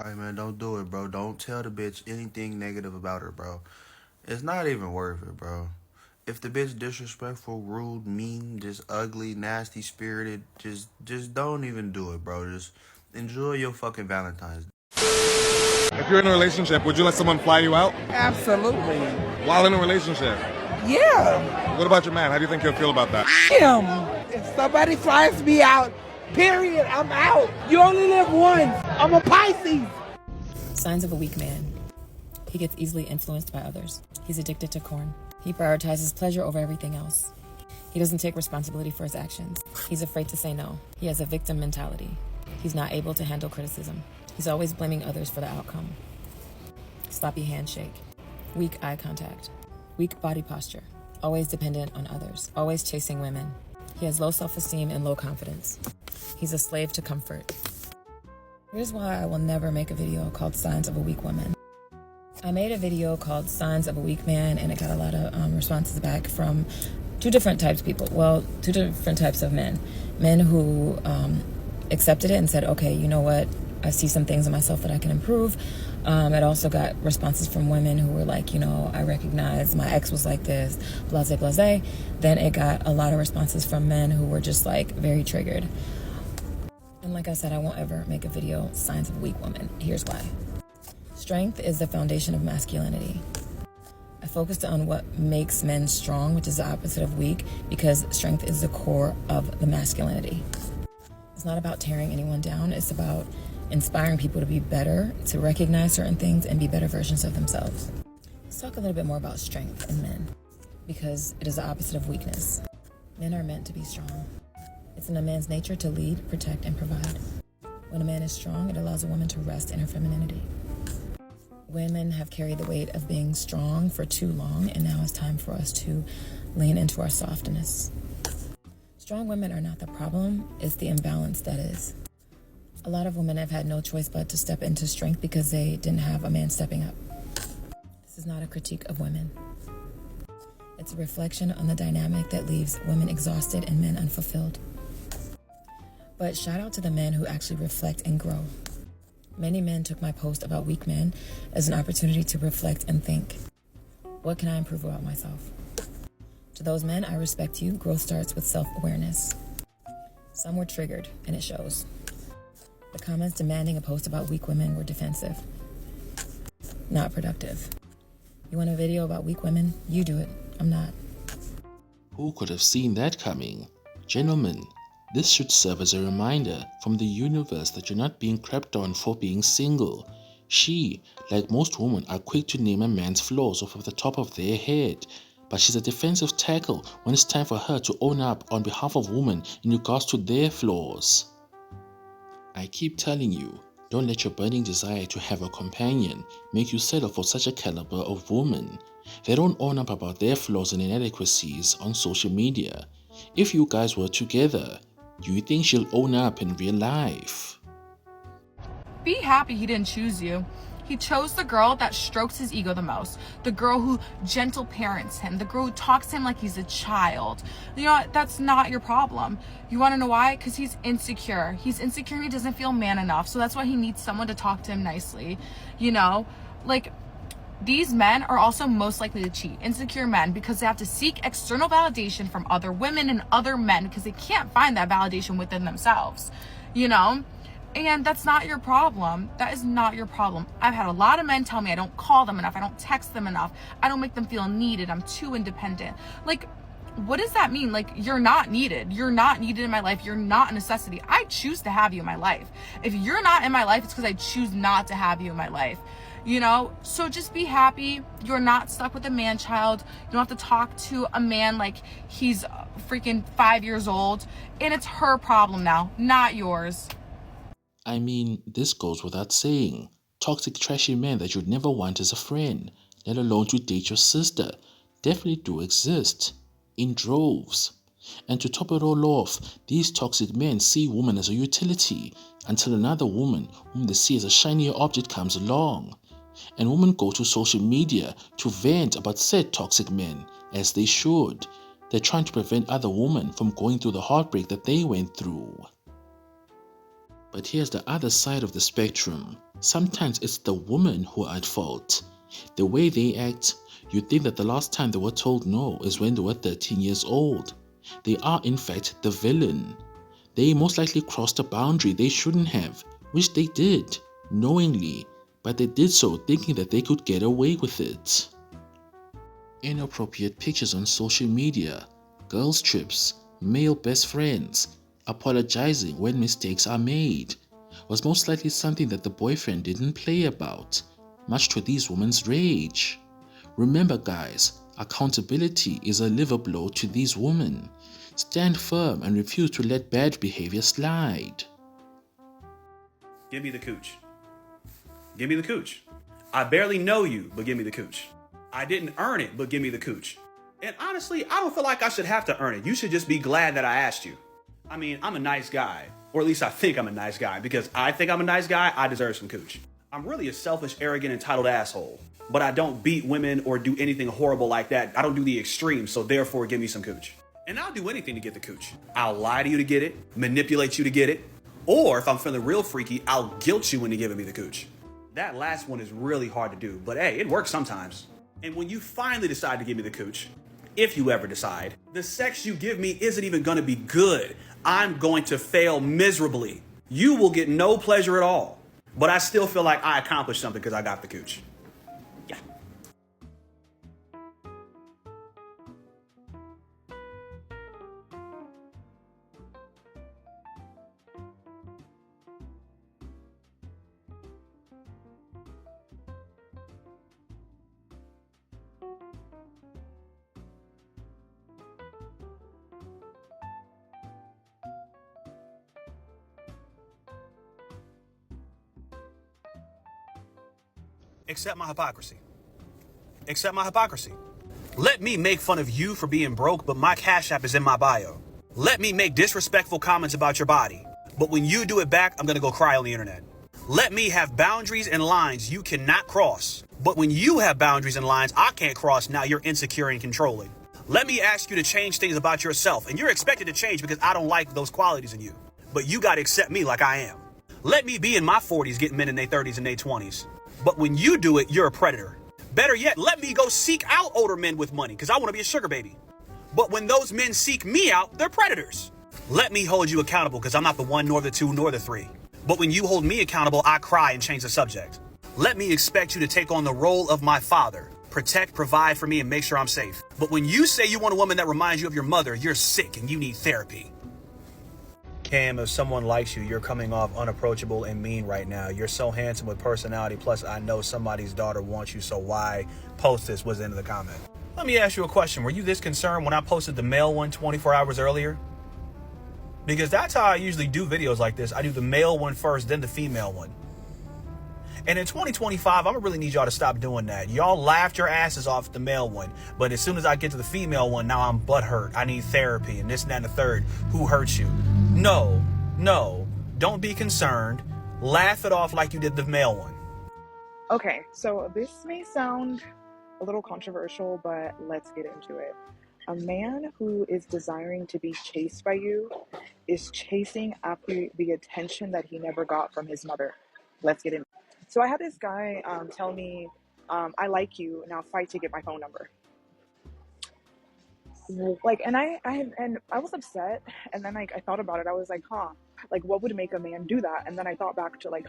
Alright, man, don't do it, bro. Don't tell the bitch anything negative about her, bro. It's not even worth it, bro. If the bitch disrespectful, rude, mean, just ugly, nasty spirited, just don't even do it, bro. Just enjoy your fucking Valentine's Day. If you're in a relationship, would you let someone fly you out Absolutely. while in a relationship? Yeah. What about your man? How do you think he'll feel about that? Him. If somebody flies me out, period, I'm out. You only live once. I'm a Pisces. Signs of a weak man. He gets easily influenced by others. He's addicted to corn. He prioritizes pleasure over everything else. He doesn't take responsibility for his actions. He's afraid to say no. He has a victim mentality. He's not able to handle criticism. He's always blaming others for the outcome. Sloppy handshake. Weak eye contact. Weak body posture. Always dependent on others. Always chasing women. He has low self-esteem and low confidence. He's a slave to comfort. Here's why I will never make a video called Signs of a Weak Woman. I made a video called Signs of a Weak Man, and it got a lot of responses back from two different types of people. Well, two different types of men. Men who accepted it and said, okay, you know what? I see some things in myself that I can improve. It also got responses from women who were like, I recognize my ex was like this, blase, blase. Then it got a lot of responses from men who were just like very triggered. And like I said, I won't ever make a video, Signs of a Weak Woman. Here's why. Strength is the foundation of masculinity. I focused on what makes men strong, which is the opposite of weak, because strength is the core of the masculinity. It's not about tearing anyone down. It's about inspiring people to be better, to recognize certain things, and be better versions of themselves. Let's talk a little bit more about strength in men, because it is the opposite of weakness. Men are meant to be strong. It's in a man's nature to lead, protect, and provide. When a man is strong, it allows a woman to rest in her femininity. Women have carried the weight of being strong for too long, and now it's time for us to lean into our softness. Strong women are not the problem, it's the imbalance that is. A lot of women have had no choice but to step into strength because they didn't have a man stepping up. This is not a critique of women. It's a reflection on the dynamic that leaves women exhausted and men unfulfilled. But shout out to the men who actually reflect and grow. Many men took my post about weak men as an opportunity to reflect and think, what can I improve about myself? To those men, I respect you. Growth starts with self-awareness. Some were triggered, and it shows. The comments demanding a post about weak women were defensive. Not productive. You want a video about weak women? You do it. I'm not. Who could have seen that coming? Gentlemen, this should serve as a reminder from the universe that you're not being crapped on for being single. She, like most women, are quick to name a man's flaws off of the top of their head, but she's a defensive tackle when it's time for her to own up on behalf of women in regards to their flaws. I keep telling you, don't let your burning desire to have a companion make you settle for such a caliber of woman. They don't own up about their flaws and inadequacies on social media. If you guys were together, do you think she'll own up in real life? Be happy he didn't choose you. He chose the girl that strokes his ego the most, the girl who gentle parents him, the girl who talks to him like he's a child. You know what? That's not your problem. You want to know why? Because he's insecure. He's insecure and he doesn't feel man enough. So that's why he needs someone to talk to him nicely. These men are also most likely to cheat, insecure men, because they have to seek external validation from other women and other men because they can't find that validation within themselves, And that's not your problem. That is not your problem. I've had a lot of men tell me I don't call them enough, I don't text them enough, I don't make them feel needed, I'm too independent. What does that mean? You're not needed. You're not needed in my life. You're not a necessity. I choose to have you in my life. If you're not in my life, it's because I choose not to have you in my life. So just be happy. You're not stuck with a man child. You don't have to talk to a man like he's freaking 5 years old. And it's her problem now, not yours. I mean, this goes without saying. Toxic, trashy men that you'd never want as a friend, let alone to date your sister, definitely do exist. In droves. And to top it all off, these toxic men see women as a utility until another woman whom they see as a shinier object comes along. And women go to social media to vent about said toxic men, as they should. They're trying to prevent other women from going through the heartbreak that they went through. But here's the other side of the spectrum. Sometimes it's the women who are at fault. The way they act, you'd think that the last time they were told no is when they were 13 years old. They are in fact the villain. They most likely crossed a boundary they shouldn't have, which they did, knowingly, but they did so thinking that they could get away with it. Inappropriate pictures on social media, girls' trips, male best friends, apologizing when mistakes are made, was most likely something that the boyfriend didn't play about, much to these women's rage. Remember guys, accountability is a liver blow to these women. Stand firm and refuse to let bad behavior slide. Give me the cooch. Give me the cooch. I barely know you, but give me the cooch. I didn't earn it, but give me the cooch. And honestly, I don't feel like I should have to earn it. You should just be glad that I asked you. I mean, I'm a nice guy, or at least I think I'm a nice guy, because I think I'm a nice guy, I deserve some cooch. I'm really a selfish, arrogant, entitled asshole, but I don't beat women or do anything horrible like that. I don't do the extreme, so therefore give me some cooch. And I'll do anything to get the cooch. I'll lie to you to get it, manipulate you to get it, or if I'm feeling real freaky, I'll guilt you into giving me the cooch. That last one is really hard to do, but hey, it works sometimes. And when you finally decide to give me the cooch, if you ever decide, the sex you give me isn't even gonna be good. I'm going to fail miserably. You will get no pleasure at all. But I still feel like I accomplished something because I got the cooch. Yeah. Accept my hypocrisy. Accept my hypocrisy. Let me make fun of you for being broke, but my Cash App is in my bio. Let me make disrespectful comments about your body, but when you do it back, I'm gonna go cry on the internet. Let me have boundaries and lines you cannot cross, but when you have boundaries and lines I can't cross, now you're insecure and controlling. Let me ask you to change things about yourself, and you're expected to change because I don't like those qualities in you, but you gotta accept me like I am. Let me be in my 40s getting men in their 30s and their 20s. But when you do it, you're a predator. Better yet, let me go seek out older men with money because I want to be a sugar baby. But when those men seek me out, they're predators. Let me hold you accountable because I'm not the one, nor the two, nor the three. But when you hold me accountable, I cry and change the subject. Let me expect you to take on the role of my father. Protect, provide for me, and make sure I'm safe. But when you say you want a woman that reminds you of your mother, you're sick and you need therapy. Cam, if someone likes you, you're coming off unapproachable and mean right now. You're so handsome with personality, plus I know somebody's daughter wants you, so why post this was the end of the comment. Let me ask you a question. Were you this concerned when I posted the male one 24 hours earlier? Because that's how I usually do videos like this. I do the male one first, then the female one. And in 2025, I'm gonna really need y'all to stop doing that. Y'all laughed your asses off at the male one, but as soon as I get to the female one, now I'm butthurt. I need therapy and this and that and the third. Who hurt you? No, don't be concerned. Laugh it off like you did the male one. Okay, so this may sound a little controversial, but let's get into it. A man who is desiring to be chased by you is chasing after the attention that he never got from his mother. Let's get in. So I had this guy tell me, I like you, now fight to get my phone number. Like, and I was upset, and then I thought about it. I was like, like what would make a man do that? And then I thought back to like,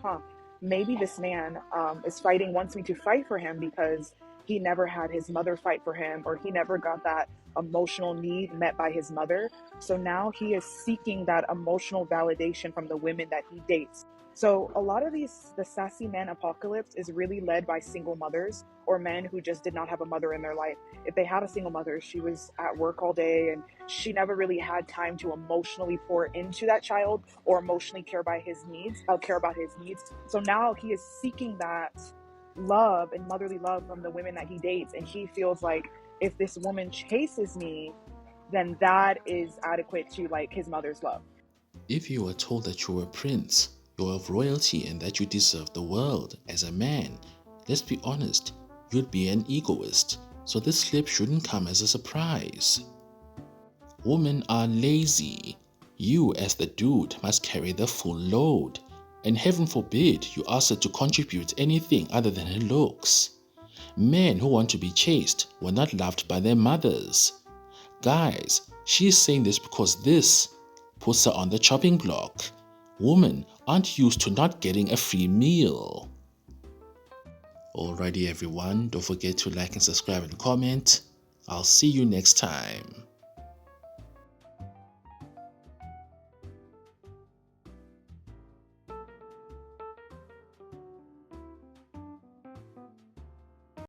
maybe this man wants me to fight for him because he never had his mother fight for him, or he never got that emotional need met by his mother. So now he is seeking that emotional validation from the women that he dates. So a lot of the sassy man apocalypse is really led by single mothers or men who just did not have a mother in their life. If they had a single mother, she was at work all day and she never really had time to emotionally pour into that child or emotionally care about his needs. So now he is seeking that love and motherly love from the women that he dates, and he feels like if this woman chases me, then that is adequate to like his mother's love. If you were told that you were a prince, you're of royalty, and that you deserve the world as a man, let's be honest, you'd be an egoist, so this clip shouldn't come as a surprise. Women are lazy. You as the dude must carry the full load. and heaven forbid you ask her to contribute anything other than her looks. Men who want to be chased were not loved by their mothers. Guys, she's saying this because this puts her on the chopping block. Women aren't used to not getting a free meal. Alrighty everyone, don't forget to like and subscribe and comment. I'll see you next time.